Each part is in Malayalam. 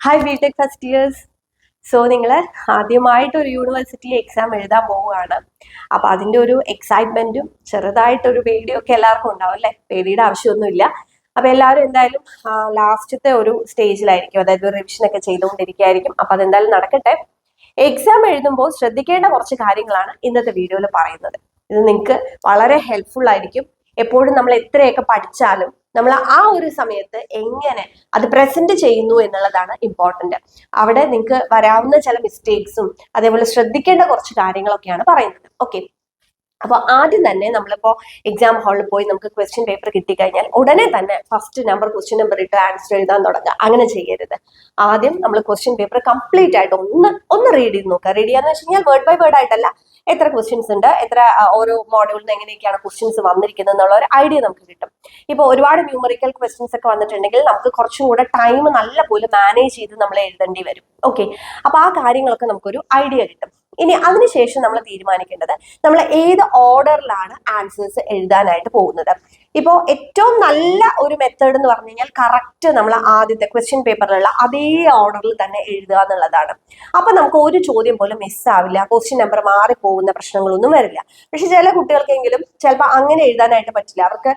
Hi BTech first years. So നിങ്ങൾ ആദ്യമായിട്ട് ഒരു യൂണിവേഴ്സിറ്റി എക്സാം എഴുതാൻ പോവുകയാണ്. അപ്പൊ അതിന്റെ ഒരു എക്സൈറ്റ്മെന്റും ചെറുതായിട്ടൊരു പേടിയും ഒക്കെ എല്ലാവർക്കും ഉണ്ടാവും അല്ലെ? പേടിയുടെ ആവശ്യമൊന്നുമില്ല. അപ്പൊ എല്ലാവരും എന്തായാലും ലാസ്റ്റത്തെ ഒരു സ്റ്റേജിലായിരിക്കും, അതായത് റിവിഷൻ ഒക്കെ ചെയ്തുകൊണ്ടിരിക്കുകയായിരിക്കും. അപ്പൊ അതെന്തായാലും നടക്കട്ടെ. എക്സാം എഴുതുമ്പോൾ ശ്രദ്ധിക്കേണ്ട കുറച്ച് കാര്യങ്ങളാണ് ഇന്നത്തെ വീഡിയോയിൽ പറയുന്നത്. ഇത് നിങ്ങൾക്ക് വളരെ ഹെൽപ്ഫുൾ ആയിരിക്കും. എപ്പോഴും നമ്മൾ എത്രയൊക്കെ പഠിച്ചാലും നമ്മൾ ആ ഒരു സമയത്ത് എങ്ങനെ അത് പ്രസന്റ് ചെയ്യുന്നു എന്നുള്ളതാണ് ഇമ്പോർട്ടന്റ്. അവിടെ നിങ്ങൾക്ക് വരാവുന്ന ചില മിസ്റ്റേക്സും അതേപോലെ ശ്രദ്ധിക്കേണ്ട കുറച്ച് കാര്യങ്ങളൊക്കെയാണ് പറയുന്നത്. ഓക്കെ, അപ്പൊ ആദ്യം തന്നെ നമ്മളിപ്പോ എക്സാം ഹാളിൽ പോയി നമുക്ക് ക്വസ്റ്റ്യൻ പേപ്പർ കിട്ടിക്കഴിഞ്ഞാൽ ഉടനെ തന്നെ ഫസ്റ്റ് നമ്പർ ക്വസ്റ്റ്യൻ നമ്പർ ഇട്ട് ആൻസർ എഴുതാൻ തുടങ്ങുക. അങ്ങനെ ചെയ്യരുത്. ആദ്യം നമ്മൾ ക്വസ്റ്റ്യൻ പേപ്പർ കംപ്ലീറ്റ് ആയിട്ട് ഒന്ന് റീഡ് ചെയ്ത് നോക്കുക. റീഡ് ചെയ്യാന്ന് വെച്ച് കഴിഞ്ഞാൽ വേർഡ് ബൈ വേർഡ് ആയിട്ടല്ല, എത്ര ക്വസ്റ്റ്യൻസ് ഉണ്ട്, എത്ര ഓരോ മോഡ്യൂളിൽ നിന്ന് എങ്ങനെയൊക്കെയാണ് ക്വസ്റ്റ്യൻസ് വന്നിരിക്കുന്നത് എന്നുള്ള ഒരു ഐഡിയ നമുക്ക് കിട്ടും. ഇപ്പൊ ഒരുപാട് ന്യൂമറിക്കൽ ക്വസ്റ്റ്യൻസ് ഒക്കെ വന്നിട്ടുണ്ടെങ്കിൽ നമുക്ക് കുറച്ചും കൂടെ ടൈം നല്ലപോലെ മാനേജ് ചെയ്ത് നമ്മൾ എഴുതേണ്ടി വരും. ഓക്കെ, അപ്പൊ ആ കാര്യങ്ങളൊക്കെ നമുക്കൊരു ഐഡിയ കിട്ടും. ഇനി അതിനുശേഷം നമ്മൾ തീരുമാനിക്കേണ്ടത് നമ്മൾ ഏത് ഓർഡറിലാണ് ആൻസേഴ്സ് എഴുതാനായിട്ട് പോകുന്നത്. ഇപ്പോൾ ഏറ്റവും നല്ല ഒരു മെത്തേഡ് എന്ന് പറഞ്ഞു കഴിഞ്ഞാൽ കറക്റ്റ് നമ്മൾ ആദ്യത്തെ ക്വസ്റ്റ്യൻ പേപ്പറിലുള്ള അതേ ഓർഡറിൽ തന്നെ എഴുതുക എന്നുള്ളതാണ്. അപ്പൊ നമുക്ക് ഒരു ചോദ്യം പോലും മിസ്സാവില്ല, ക്വസ്റ്റ്യൻ നമ്പർ മാറിപ്പോകുന്ന പ്രശ്നങ്ങളൊന്നും വരില്ല. പക്ഷെ ചില കുട്ടികൾക്കെങ്കിലും ചിലപ്പോൾ അങ്ങനെ എഴുതാനായിട്ട് പറ്റില്ല. അവർക്ക്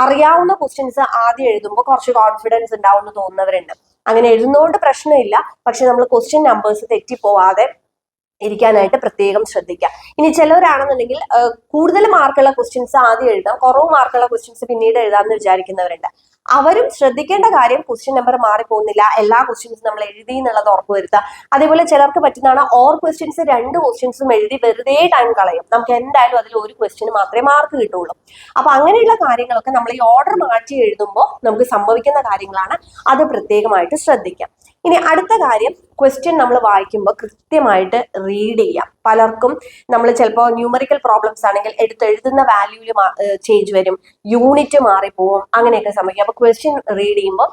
അറിയാവുന്ന ക്വസ്റ്റ്യൻസ് ആദ്യം എഴുതുമ്പോൾ കുറച്ച് കോൺഫിഡൻസ് ഉണ്ടാവും എന്ന് തോന്നുന്നവരുണ്ട്. അങ്ങനെ എഴുതുന്നതുകൊണ്ട് പ്രശ്നമില്ല. പക്ഷെ നമ്മൾ ക്വസ്റ്റ്യൻ നമ്പേഴ്സ് തെറ്റിപ്പോവാതെ ഇരിക്കാനായിട്ട് പ്രത്യേകം ശ്രദ്ധിക്കുക. ഇനി ചിലവരാണെന്നുണ്ടെങ്കിൽ കൂടുതൽ മാർക്കുള്ള ക്വസ്റ്റ്യൻസ് ആദ്യം എഴുതാം, കുറവ് മാർക്കുള്ള ക്വസ്റ്റ്യൻസ് പിന്നീട് എഴുതാമെന്ന് വിചാരിക്കുന്നവരുണ്ട്. അവരും ശ്രദ്ധിക്കേണ്ട കാര്യം ക്വസ്റ്റ്യൻ നമ്പർ മാറിപ്പോകുന്നില്ല, എല്ലാ ക്വസ്റ്റ്യൻസും നമ്മൾ എഴുതി എന്നുള്ളത് ഉറപ്പുവരുത്തുക. അതേപോലെ ചിലർക്ക് പറ്റുന്നതാണ് ഓർ ക്വസ്റ്റ്യൻസ് 2 ക്വസ്റ്റ്യൻസും എഴുതി വെറുതെ ടൈം കളയും. നമുക്ക് എന്തായാലും അതിൽ ഒരു ക്വസ്റ്റ്യന് മാത്രമേ മാർക്ക് കിട്ടുള്ളൂ. അപ്പൊ അങ്ങനെയുള്ള കാര്യങ്ങളൊക്കെ നമ്മൾ ഈ ഓർഡർ മാറ്റി എഴുതുമ്പോൾ നമുക്ക് സംഭവിക്കുന്ന കാര്യങ്ങളാണ്. അത് പ്രത്യേകമായിട്ട് ശ്രദ്ധിക്കാം. ഇനി അടുത്ത കാര്യം, ക്വസ്റ്റ്യൻ നമ്മൾ വായിക്കുമ്പോൾ കൃത്യമായിട്ട് റീഡ് ചെയ്യാം. പലർക്കും നമ്മൾ ചിലപ്പോൾ ന്യൂമറിക്കൽ പ്രോബ്ലംസ് ആണെങ്കിൽ എഴുതുന്ന വാല്യൂല് ചേഞ്ച് വരും, യൂണിറ്റ് മാറിപ്പോവും, അങ്ങനെയൊക്കെ സംഭവിക്കും. അപ്പൊ ക്വസ്റ്റ്യൻ റീഡ് ചെയ്യുമ്പോൾ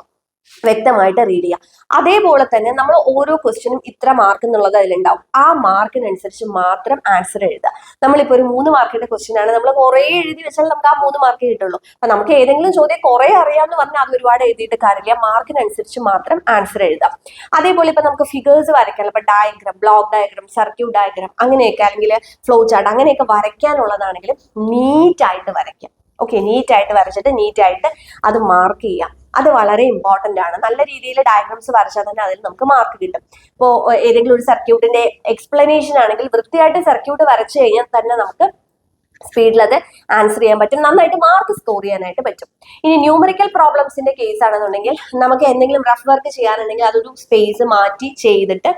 വ്യക്തമായിട്ട് റീഡ് ചെയ്യുക. അതേപോലെ തന്നെ നമ്മൾ ഓരോ ക്വസ്റ്റ്യനും ഇത്ര മാർക്ക് എന്നുള്ളത് അതിലുണ്ടാവും. ആ മാർക്കിനനുസരിച്ച് മാത്രം ആൻസർ എഴുതുക. നമ്മളിപ്പോൾ ഒരു 3 മാർക്കിന്റെ ക്വസ്റ്റ്യൻ ആണ്, നമ്മൾ കുറെ എഴുതി വെച്ചാൽ നമുക്ക് ആ 3 മാർക്ക് കിട്ടുള്ളൂ. അപ്പൊ നമുക്ക് ഏതെങ്കിലും ചോദ്യം കുറെ അറിയാമെന്ന് പറഞ്ഞാൽ അത് ഒരുപാട് എഴുതിയിട്ട് കാര്യമില്ല. മാർക്കിനനുസരിച്ച് മാത്രം ആൻസർ എഴുതാം. അതേപോലെ ഇപ്പൊ നമുക്ക് ഫിഗേഴ്സ് വരയ്ക്കാൻ, ഇപ്പൊ diagram, block diagram, circuit diagram അങ്ങനെയൊക്കെ, അല്ലെങ്കിൽ ഫ്ലോ ചാർട്ട് അങ്ങനെയൊക്കെ വരയ്ക്കാനുള്ളതാണെങ്കിലും നീറ്റായിട്ട് വരയ്ക്കാം. ഓക്കെ, നീറ്റായിട്ട് വരച്ചിട്ട് നീറ്റായിട്ട് അത് മാർക്ക് ചെയ്യാം. അത് വളരെ ഇമ്പോർട്ടന്റ് ആണ്. നല്ല രീതിയിൽ ഡയഗ്രാംസ് വരച്ചാൽ തന്നെ അതിൽ നമുക്ക് മാർക്ക് കിട്ടും. ഇപ്പോൾ ഏതെങ്കിലും ഒരു സർക്യൂട്ടിന്റെ എക്സ്പ്ലനേഷൻ ആണെങ്കിൽ വൃത്തിയായിട്ട് സർക്യൂട്ട് വരച്ചു കഴിഞ്ഞാൽ തന്നെ നമുക്ക് സ്പീഡിൽ അത് ആൻസർ ചെയ്യാൻ പറ്റും, നന്നായിട്ട് മാർക്ക് സ്കോർ ചെയ്യാനായിട്ട് പറ്റും. ഇനി ന്യൂമറിക്കൽ പ്രോബ്ലംസിന്റെ കേസ് ആണെന്നുണ്ടെങ്കിൽ നമുക്ക് എന്തെങ്കിലും റഫ് വർക്ക് ചെയ്യാനുണ്ടെങ്കിൽ അതൊരു സ്പേസ് മാറ്റി ചെയ്തിട്ട്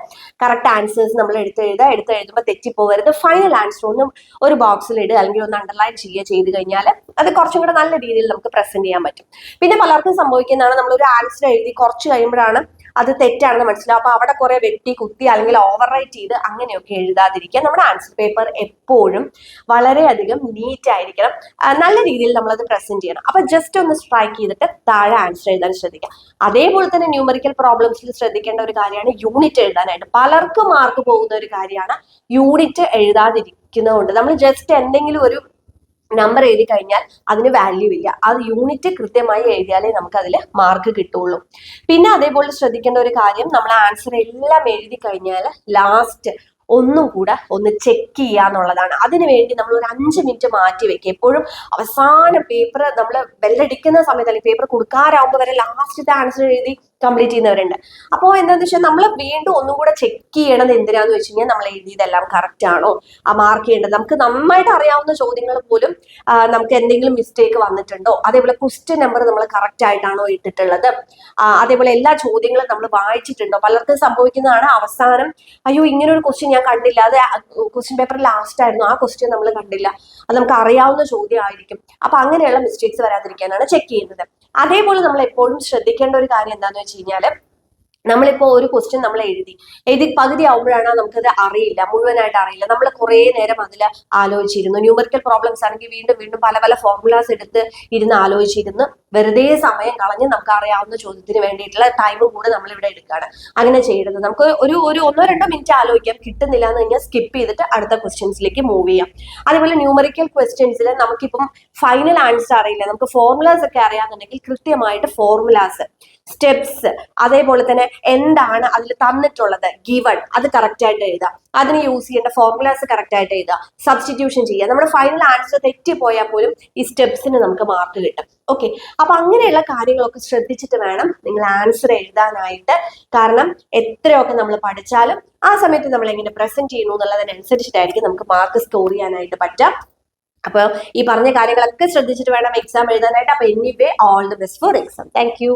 കറക്റ്റ് ആൻസേഴ്സ് നമ്മൾ എടുത്തെഴുതുമ്പോൾ തെറ്റിപ്പോകരുത്. ഫൈനൽ ആൻസർ ഒന്നും ഒരു ബോക്സിൽ ഇടുക അല്ലെങ്കിൽ ഒന്ന് അണ്ടർലൈൻ ചെയ്ത് കഴിഞ്ഞാൽ അത് കുറച്ചും കൂടെ നല്ല രീതിയിൽ നമുക്ക് പ്രസന്റ് ചെയ്യാൻ പറ്റും. പിന്നെ പലർക്കും സംഭവിക്കുന്നതാണ്, നമ്മളൊരു ആൻസർ എഴുതി കുറച്ച് കഴിയുമ്പോഴാണ് അത് തെറ്റാണെന്ന് മനസ്സിലാവും. അപ്പൊ അവിടെ കുറെ വെട്ടി കുത്തി അല്ലെങ്കിൽ ഓവർ റൈറ്റ് ചെയ്ത് അങ്ങനെയൊക്കെ എഴുതാതിരിക്കുക. നമ്മുടെ ആൻസർ പേപ്പർ എപ്പോഴും വളരെയധികം നീറ്റ് ആയിരിക്കണം. നല്ല രീതിയിൽ നമ്മളത് പ്രസന്റ് ചെയ്യണം. അപ്പൊ ജസ്റ്റ് ഒന്ന് സ്ട്രൈക്ക് ചെയ്തിട്ട് താഴെ ആൻസർ എഴുതാൻ ശ്രദ്ധിക്കുക. അതേപോലെ തന്നെ ന്യൂമറിക്കൽ പ്രോബ്ലംസിൽ ശ്രദ്ധിക്കേണ്ട ഒരു കാര്യമാണ് യൂണിറ്റ് എഴുതാനായിട്ട്. പലർക്കും മാർക്ക് പോകുന്ന ഒരു കാര്യമാണ് യൂണിറ്റ് എഴുതാതിരിക്കുന്നതുകൊണ്ട്. നമ്മൾ ജസ്റ്റ് എന്തെങ്കിലും ഒരു നമ്പർ എഴുതി കഴിഞ്ഞാൽ അതിന് വാല്യൂ ഇല്ല. അത് യൂണിറ്റ് കൃത്യമായി എഴുതിയാലേ നമുക്ക് അതിൽ മാർക്ക് കിട്ടുള്ളൂ. പിന്നെ അതേപോലെ ശ്രദ്ധിക്കേണ്ട ഒരു കാര്യം, നമ്മൾ ആൻസർ എല്ലാം എഴുതി കഴിഞ്ഞാൽ ലാസ്റ്റ് ഒന്നും കൂടെ ഒന്ന് ചെക്ക് ചെയ്യുക എന്നുള്ളതാണ്. അതിനുവേണ്ടി നമ്മൾ ഒരു 5 മിനിറ്റ് മാറ്റി വെക്കുക. എപ്പോഴും അവസാന പേപ്പർ നമ്മൾ ബെല്ലടിക്കുന്ന സമയത്ത് അല്ലെങ്കിൽ പേപ്പർ കൊടുക്കാറാവുമ്പോൾ വരെ ലാസ്റ്റത്തെ ആൻസർ എഴുതി കംപ്ലീറ്റ് ചെയ്യുന്നവരുണ്ട്. അപ്പോൾ എന്താണെന്ന് വെച്ചാൽ നമ്മൾ വീണ്ടും ഒന്നും കൂടെ ചെക്ക് ചെയ്യണത് എന്തിനാന്ന് വെച്ച് കഴിഞ്ഞാൽ നമ്മൾ എഴുതിയതെല്ലാം കറക്റ്റ് ആണോ, ആ മാർക്ക് ചെയ്യേണ്ടത്. നമുക്ക് നന്നായിട്ട് അറിയാവുന്ന ചോദ്യങ്ങൾ പോലും നമുക്ക് എന്തെങ്കിലും മിസ്റ്റേക്ക് വന്നിട്ടുണ്ടോ, അതേപോലെ ക്വസ്റ്റ്യൻ നമ്പർ നമ്മൾ കറക്റ്റ് ആയിട്ടാണോ ഇട്ടിട്ടുള്ളത്, അതേപോലെ എല്ലാ ചോദ്യങ്ങളും നമ്മൾ വായിച്ചിട്ടുണ്ടോ. പലർക്കും സംഭവിക്കുന്നതാണ് അവസാനം അയ്യോ ഇങ്ങനെ ഒരു ക്വസ്റ്റ്യൻ ഞാൻ കണ്ടില്ല, അത് ക്വസ്റ്റ്യൻ പേപ്പർ ലാസ്റ്റ് ആയിരുന്നു, ആ ക്വസ്റ്റ്യൻ നമ്മൾ കണ്ടില്ല, അത് നമുക്ക് അറിയാവുന്ന ചോദ്യം ആയിരിക്കും. അപ്പൊ അങ്ങനെയുള്ള മിസ്റ്റേക്സ് വരാതിരിക്കാനാണ് ചെക്ക് ചെയ്യുന്നത്. അതേപോലെ നമ്മൾ എപ്പോഴും ശ്രദ്ധിക്കേണ്ട ഒരു കാര്യം എന്താണെന്ന് വെച്ച് കഴിഞ്ഞാൽ, നമ്മളിപ്പോ ഒരു ക്വസ്റ്റ്യൻ നമ്മൾ എഴുതി പകുതി ആവുമ്പോഴാണ് നമുക്കത് അറിയില്ല, മുഴുവനായിട്ട് അറിയില്ല. നമ്മൾ കുറെ നേരം അതിൽ ആലോചിച്ചിരുന്നു. ന്യൂമറിക്കൽ പ്രോബ്ലംസ് ആണെങ്കിൽ വീണ്ടും വീണ്ടും പല പല ഫോർമുലാസ് എടുത്ത് ഇരുന്ന് ആലോചിച്ചിരുന്ന് വെറുതെ സമയം കളഞ്ഞ് നമുക്ക് അറിയാവുന്ന ചോദ്യത്തിന് വേണ്ടിയിട്ടുള്ള ടൈമും കൂടെ നമ്മൾ ഇവിടെ എടുക്കുകയാണ്. അങ്ങനെ ചെയ്യരുത്. നമുക്ക് ഒരു 1-2 മിനിറ്റ് ആലോചിക്കാം, കിട്ടുന്നില്ല എന്ന് കഴിഞ്ഞാൽ സ്കിപ്പ് ചെയ്തിട്ട് അടുത്ത ക്വസ്റ്റ്യൻസിലേക്ക് മൂവ് ചെയ്യാം. അതേപോലെ ന്യൂമറിക്കൽ ക്വസ്റ്റ്യൻസിൽ നമുക്കിപ്പം ഫൈനൽ ആൻസർ അറിയില്ല, നമുക്ക് ഫോർമുലാസ് ഒക്കെ അറിയാന്നുണ്ടെങ്കിൽ കൃത്യമായിട്ട് ഫോർമുലാസ് സ്റ്റെപ്സ്, അതേപോലെ തന്നെ എന്താണ് അതിൽ തന്നിട്ടുള്ളത് ഗിവൺ, അത് കറക്റ്റ് ആയിട്ട് എഴുതുക. അതിന് യൂസ് ചെയ്യേണ്ട ഫോർമുലാസ് കറക്റ്റ് ആയിട്ട് എഴുതുക. സബ്സ്റ്റിറ്റ്യൂഷൻ ചെയ്യുക. നമ്മുടെ ഫൈനൽ ആൻസർ തെറ്റിപ്പോയാൽ പോലും ഈ സ്റ്റെപ്സിന് നമുക്ക് മാർക്ക് കിട്ടും. ഓക്കെ, അപ്പൊ അങ്ങനെയുള്ള കാര്യങ്ങളൊക്കെ ശ്രദ്ധിച്ചിട്ട് വേണം നിങ്ങൾ ആൻസർ എഴുതാനായിട്ട്. കാരണം എത്രയൊക്കെ നമ്മൾ പഠിച്ചാലും ആ സമയത്ത് നമ്മൾ എങ്ങനെ പ്രസന്റ് ചെയ്യുന്നു എന്നുള്ളതിനനുസരിച്ചിട്ടായിരിക്കും നമുക്ക് മാർക്ക് സ്കോർ ചെയ്യാനായിട്ട് പറ്റാം. അപ്പൊ ഈ പറഞ്ഞ കാര്യങ്ങളൊക്കെ ശ്രദ്ധിച്ചിട്ട് വേണം എക്സാം എഴുതാനായിട്ട്. അപ്പൊ anyway all the best for exam. Thank you.